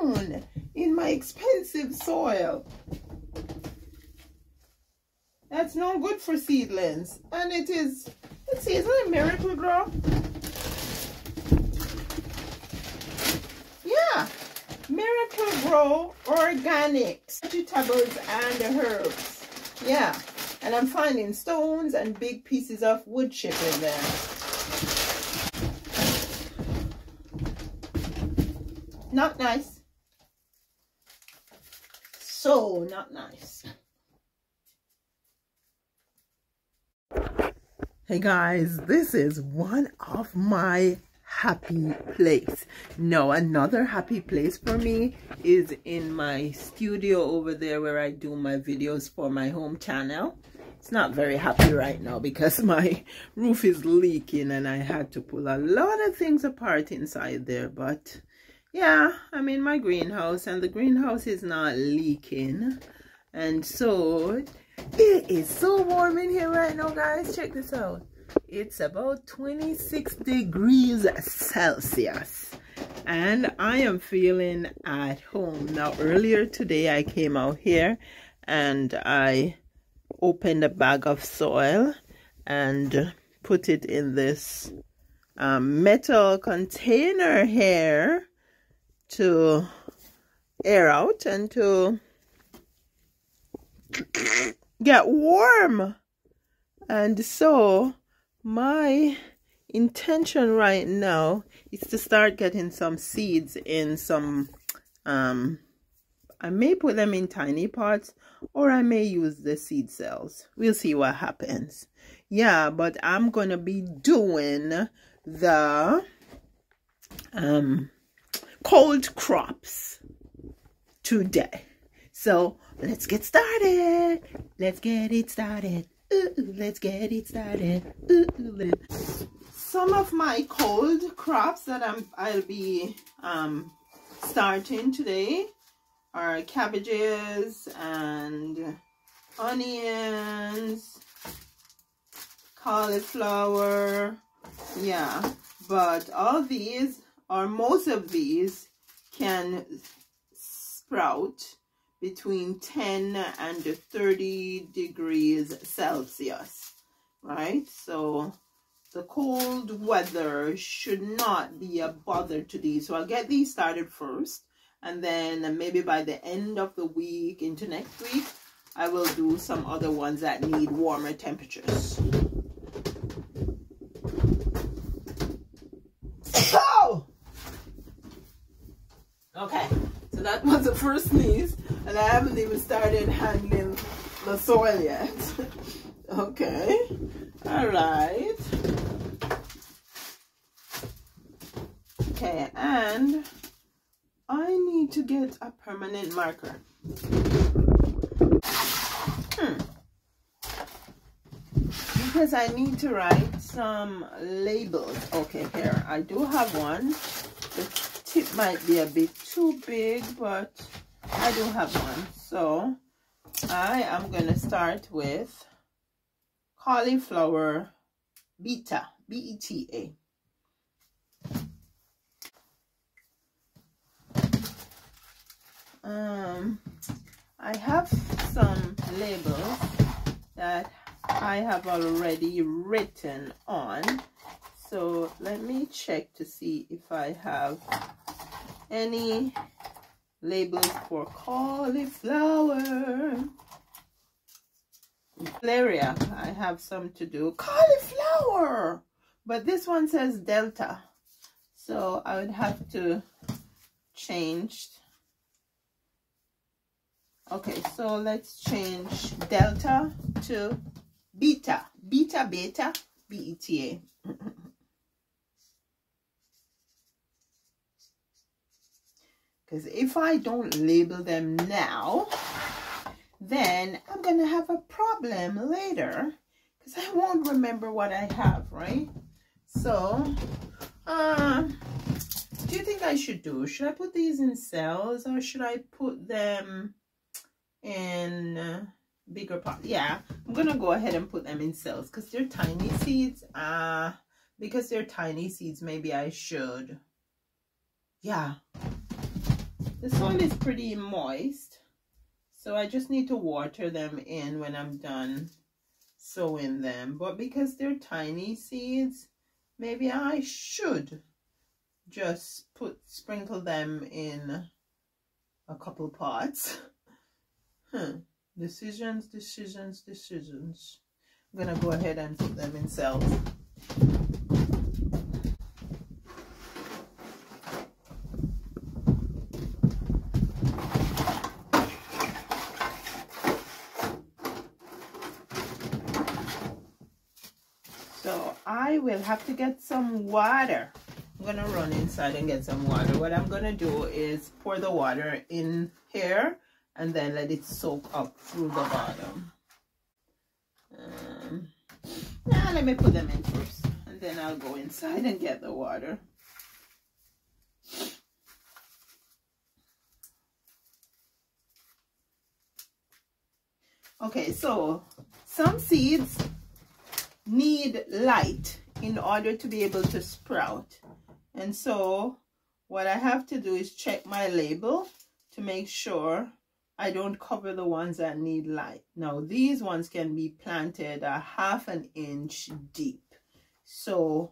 down in my expensive soil. That's no good for seedlings. And it is, let's see, isn't it Miracle Grow? Yeah, Miracle Grow Organics, vegetables and herbs. Yeah, and I'm finding stones and big pieces of wood chip in there. Not nice. So not nice. Hey guys, this is one of my happy place. No, another happy place for me is in my studio over there where I do my videos for my home channel. It's not very happy right now because my roof is leaking and I had to pull a lot of things apart inside there, but yeah, I'm in my greenhouse and the greenhouse is not leaking. And so it is so warm in here right now, guys. Check this out. It's about 26 degrees Celsius. And I am feeling at home. Now, earlier today, I came out here and I opened a bag of soil and put it in this metal container here to air out and to get warm. And so my intention right now is to start getting some seeds in some I may put them in tiny pots or I may use the seed cells. We'll see what happens. Yeah, but I'm gonna be doing the cold crops today. So let's get started. Let's get it started. Let's get it started. Some of my cold crops that I'll be starting today are cabbages and onions, cauliflower. Yeah, but all these, or most of these, can sprout between 10 and 30 degrees Celsius, right? So the cold weather should not be a bother to these. So I'll get these started first, and then maybe by the end of the week into next week, I will do some other ones that need warmer temperatures. Oh! Okay, so that was the first sneeze, and I haven't even started handling the soil yet. Okay, all right. Okay, and I need to get a permanent marker. Because I need to write some labels. Okay, here, I do have one. The tip might be a bit too big, but I do have one. So I am going to start with cauliflower beta, B-E-T-A. I have some labels that I have already written on. So let me check to see if I have any labels for cauliflower. Area, I have some to do. Cauliflower! But this one says Delta. So I would have to change. Okay, so let's change Delta to Beta. Beta, Beta, B-E-T-A. Because if I don't label them now, then I'm going to have a problem later. Because I won't remember what I have, right? So, do you think I should do? Should I put these in cells or should I put them in bigger pots? Yeah, I'm going to go ahead and put them in cells because they're tiny seeds. Because they're tiny seeds, maybe I should. Yeah. The soil is pretty moist, so I just need to water them in when I'm done sowing them. But because they're tiny seeds, maybe I should just sprinkle them in a couple pots. Decisions. I'm gonna go ahead and put them in cells. So I will have to get some water. I'm gonna run inside and get some water. What I'm gonna do is pour the water in here and then let it soak up through the bottom. Now let me put them in first, and then I'll go inside and get the water. Okay, so some seeds need light in order to be able to sprout. And so what I have to do is check my label to make sure I don't cover the ones that need light. Now these ones can be planted a ½ an inch deep. So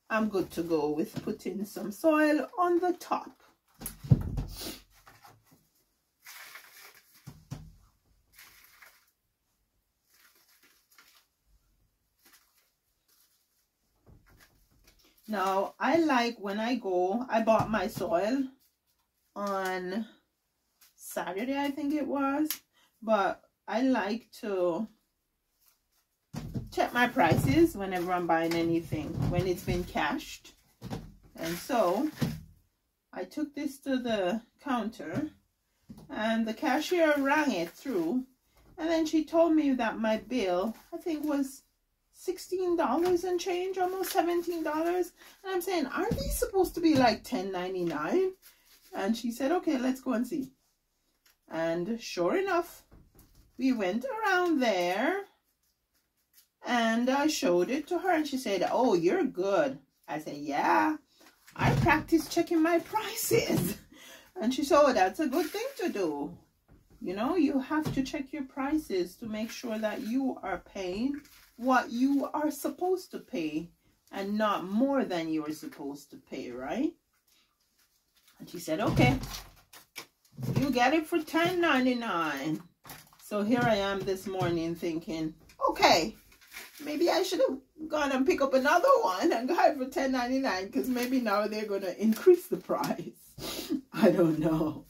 I'm good to go with putting some soil on the top. Now, I like when I bought my soil on Saturday, I think it was, but I like to check my prices whenever I'm buying anything, when it's been cashed. And so I took this to the counter and the cashier rang it through, and then she told me that my bill, I think, was $16 and change, almost $17. And I'm saying, aren't these supposed to be like $10.99? And she said, okay, let's go and see. And sure enough, we went around there and I showed it to her and she said, oh, you're good. I said, yeah, I practice checking my prices. And she said, oh, that's a good thing to do. You know, you have to check your prices to make sure that you are paying what you are supposed to pay and not more than you are supposed to pay, right? And she said, okay, you get it for $10.99. So here I am this morning thinking, okay, maybe I should have gone and pick up another one and got it for $10.99, because maybe now they're going to increase the price. I don't know.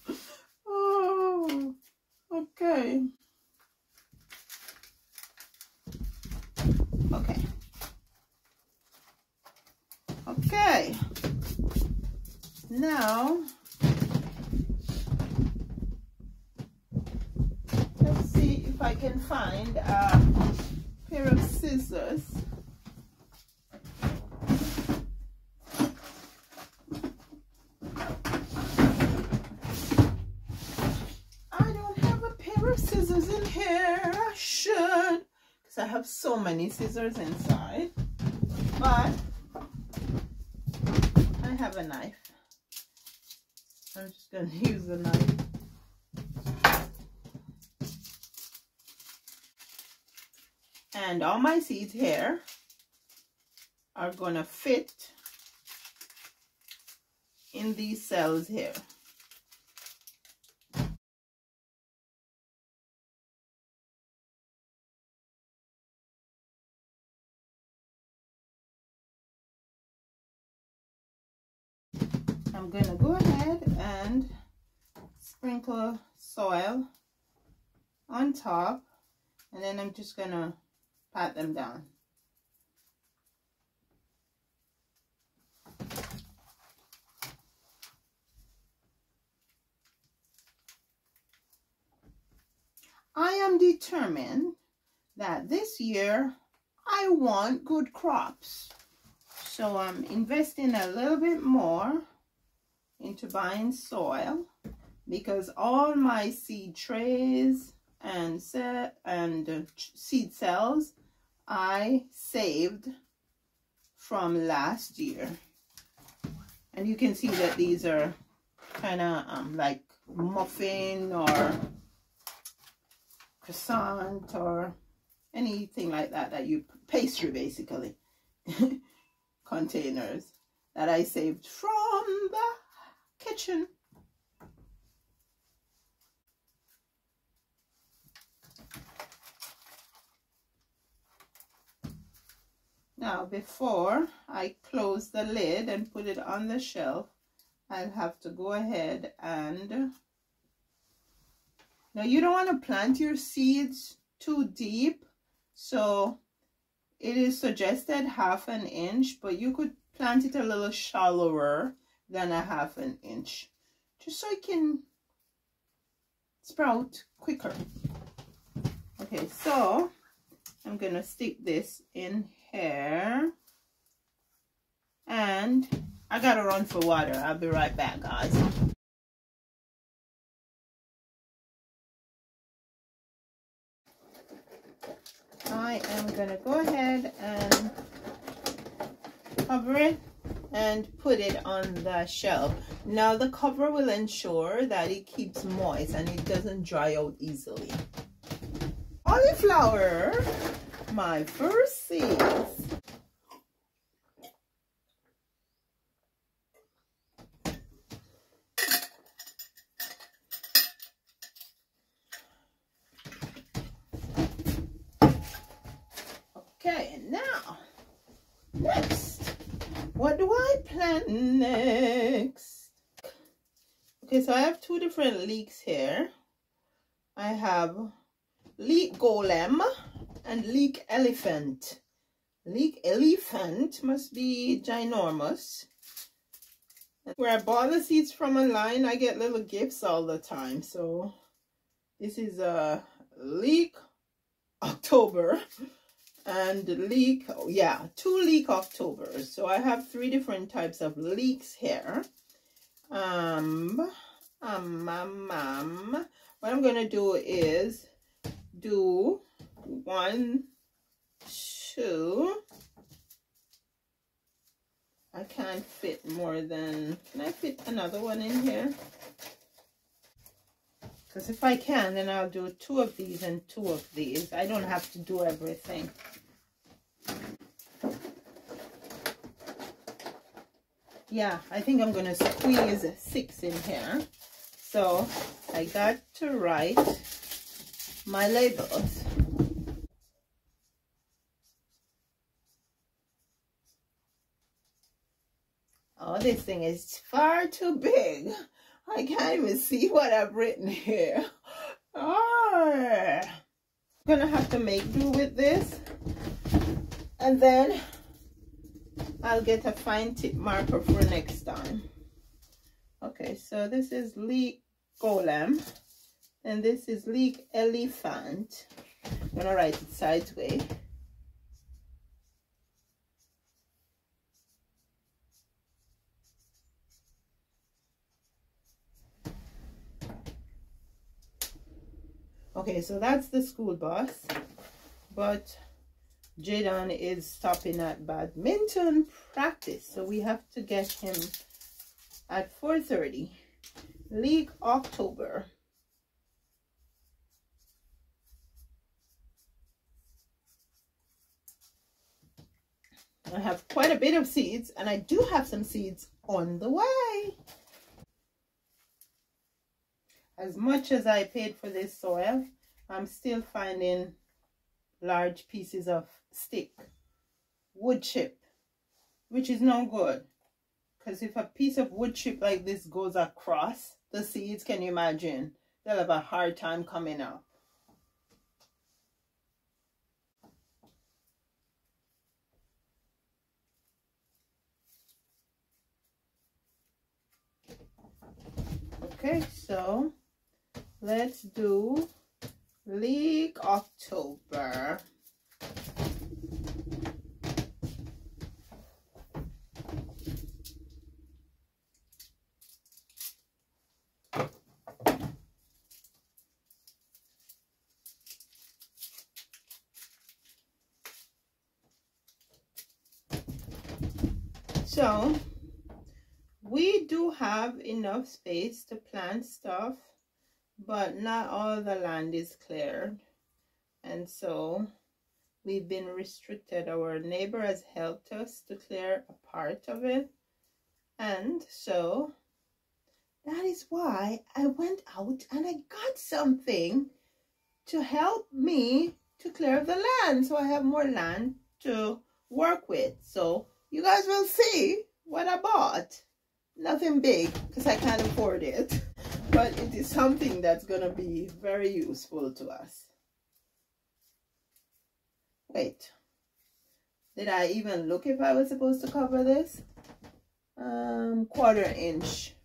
Oh, okay. Okay, now let's see if I can find a pair of scissors. I don't have a pair of scissors in here. I should, because I have so many scissors inside, but I have a knife. I'm just going to use the knife. And all my seeds here are going to fit in these cells here. I'm going to go ahead and sprinkle soil on top, and then I'm just going to pat them down. I am determined that this year I want good crops. So I'm investing a little bit more into buying soil, because all my seed trays and seed cells I saved from last year. And you can see that these are kind of like muffin or croissant or anything like that, that you pastry basically containers that I saved from the kitchen. Now before I close the lid and put it on the shelf, I'll have to go ahead and, now you don't want to plant your seeds too deep, so it is suggested 1/2 inch, but you could plant it a little shallower than 1/2 inch, just so it can sprout quicker. Okay, so I'm gonna stick this in here, and I gotta run for water. I'll be right back, guys. I am gonna go ahead and cover it and put it on the shelf. Now the cover will ensure that it keeps moist and it doesn't dry out easily. Cauliflower, my first seeds. Okay, now, next, what do I plant next? Okay, so I have 2 different leeks here. I have leek golem and leek elephant. Leek elephant must be ginormous. Where I bought the seeds from online, I get little gifts all the time. So this is a leek October and leek, oh yeah, 2 leek Octobers. So I have 3 different types of leeks here. What I'm gonna do is do 1, 2. I can't fit more than, can I fit another one in here? Because if I can, then I'll do 2 of these and 2 of these. I don't have to do everything. Yeah, I think I'm going to squeeze 6 in here. So I got to write my labels. Oh, this thing is far too big. I can't even see what I've written here. Oh, I'm gonna have to make do with this, and then I'll get a fine tip marker for next time. Okay, so this is leek golem, and this is leek elephant. I'm gonna write it sideways. Okay, so that's the school bus, but Jadon is stopping at badminton practice, so we have to get him at 4:30. Leek October. I have quite a bit of seeds, and I do have some seeds on the way. As much as I paid for this soil, I'm still finding large pieces of stick, wood chip, which is no good. Because if a piece of wood chip like this goes across the seeds, can you imagine? They'll have a hard time coming up. Okay, so let's do leek October. So we do have enough space to plant stuff, but not all the land is cleared, and so we've been restricted. Our neighbor has helped us to clear a part of it, and so that is why I went out and I got something to help me to clear the land, so I have more land to work with. So you guys will see what I bought. Nothing big because I can't afford it, but it is something that's gonna be very useful to us. Wait, did I even look if I was supposed to cover this? 1/4 inch.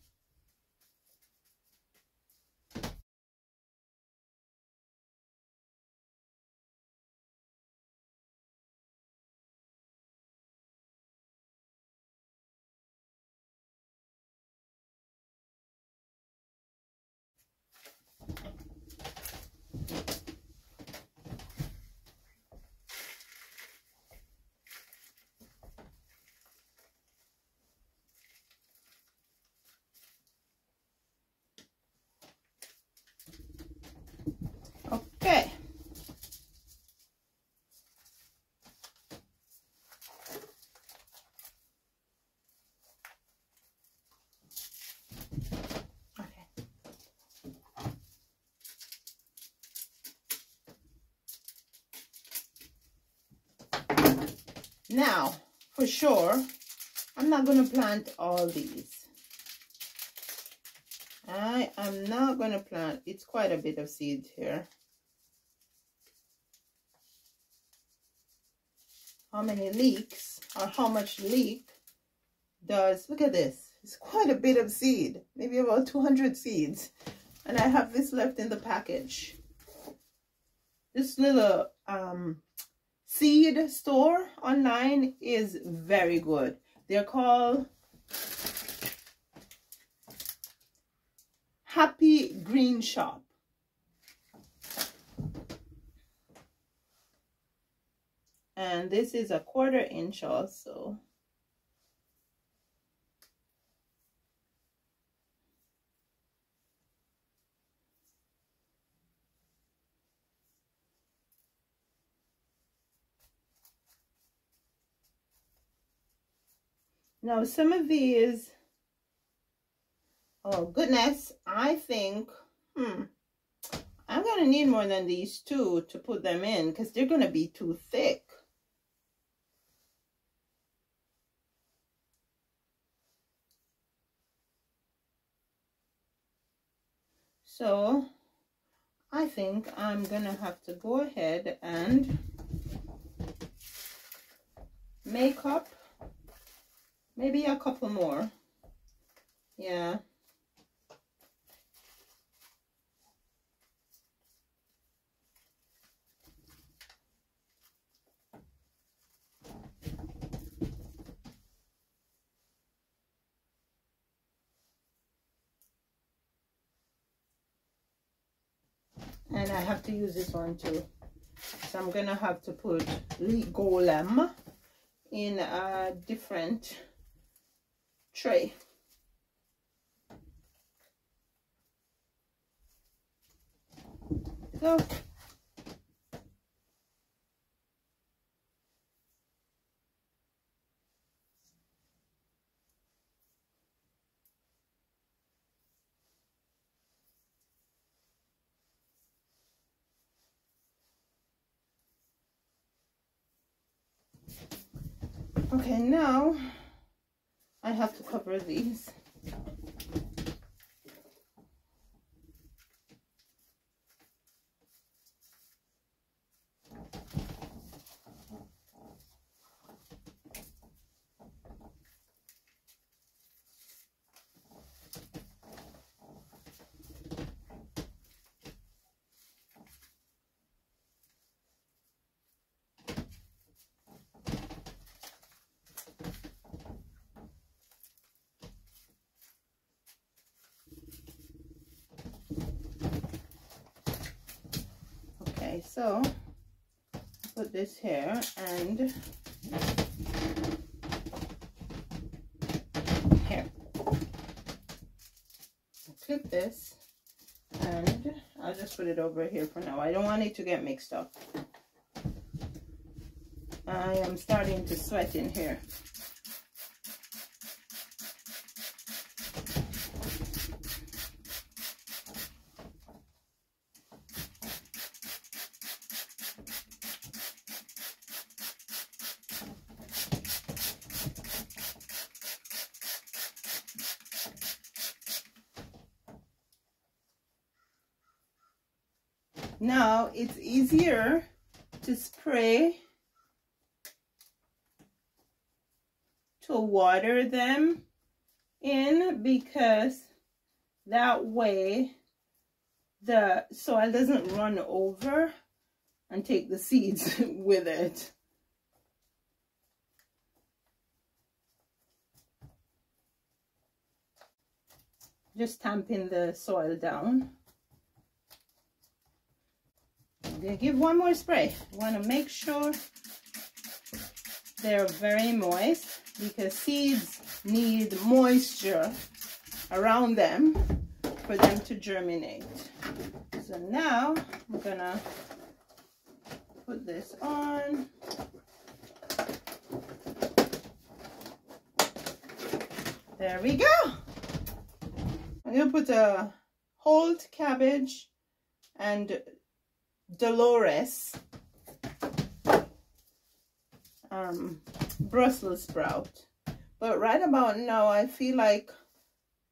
Okay. Now, for sure, I'm not going to plant all these. I am not going to plant. It's quite a bit of seeds here. How many leeks, or how much leek does, look at this. It's quite a bit of seed, maybe about 200 seeds. And I have this left in the package. This little seed store online is very good. They're called Happy Green Shop. And this is a 1/4 inch also. Now some of these, oh goodness, I think, I'm going to need more than these two to put them in because they're going to be too thick. So I think I'm going to have to go ahead and make up maybe a couple more. Yeah. And I have to use this one too. So I'm gonna have to put leek golem in a different tray. So okay, now I have to cover these. Okay, so put this here and here. this, and I'll just put it over here for now. I don't want it to get mixed up. I am starting to sweat in here. Now it's easier to spray to water them in, because that way the soil doesn't run over and take the seeds with it. Just tamping the soil down. They give one more spray. You want to make sure they're very moist, because seeds need moisture around them for them to germinate. So now I'm gonna put this on. There we go. I'm gonna put a whole cabbage and Dolores Brussels sprout, but right about now I feel like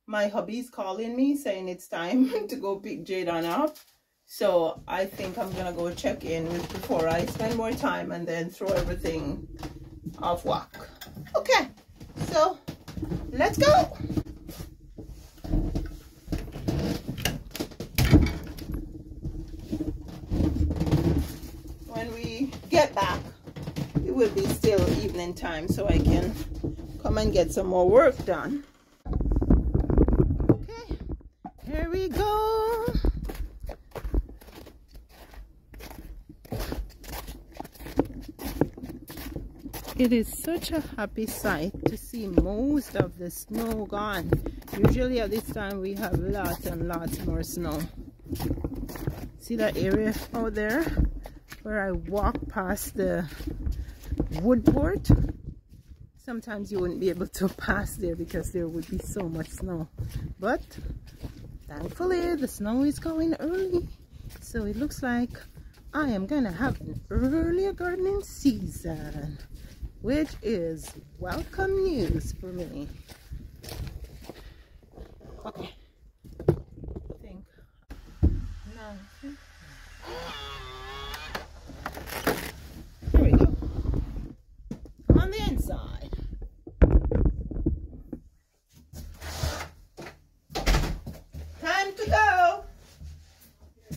my hubby's calling me saying it's time to go pick Jadon up, so I think I'm gonna go check in before I spend more time and then throw everything off whack. Okay, so let's go. Get back, it will be still evening time, so I can come and get some more work done. Okay, here we go. It is such a happy sight to see most of the snow gone. Usually at this time we have lots and lots more snow. See that area out there where I walk past the wood port? Sometimes you wouldn't be able to pass there because there would be so much snow. But thankfully the snow is going early, so it looks like I am gonna have an earlier gardening season, which is welcome news for me. Okay, I think now. Here we go. On the inside.